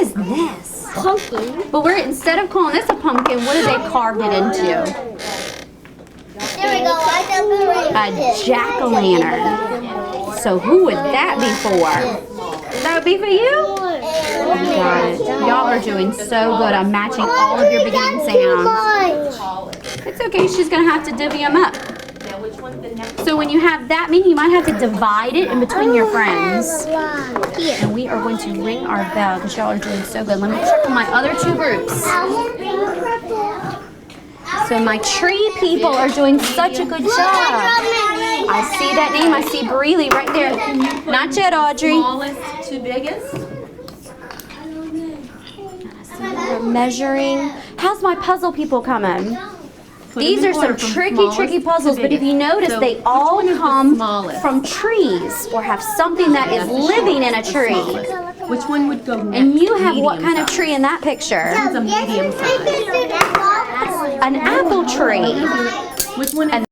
is this? Pumpkin. But instead of calling this a pumpkin, what have they carved it into? There we go. A jack-o'-lantern. So who would that be for? That would be for you? You got it. Y'all are doing so good. I'm matching all of your beginning sounds. It's okay. She's going to have to divvy them up. So when you have that many, you might have to divide it in between your friends. And we are going to ring our bell because y'all are doing so good. Let me check on my other two groups. So my tree people are doing such a good job. I see that name. I see Breely right there. Not yet, Audrey. Smallest to biggest. We're measuring. How's my puzzle people coming? These are some tricky puzzles, but if you notice, they all come from trees or have something that is living in a tree. Which one would go next? And you have what kind of tree in that picture? It's a medium size. An apple tree. Which one is And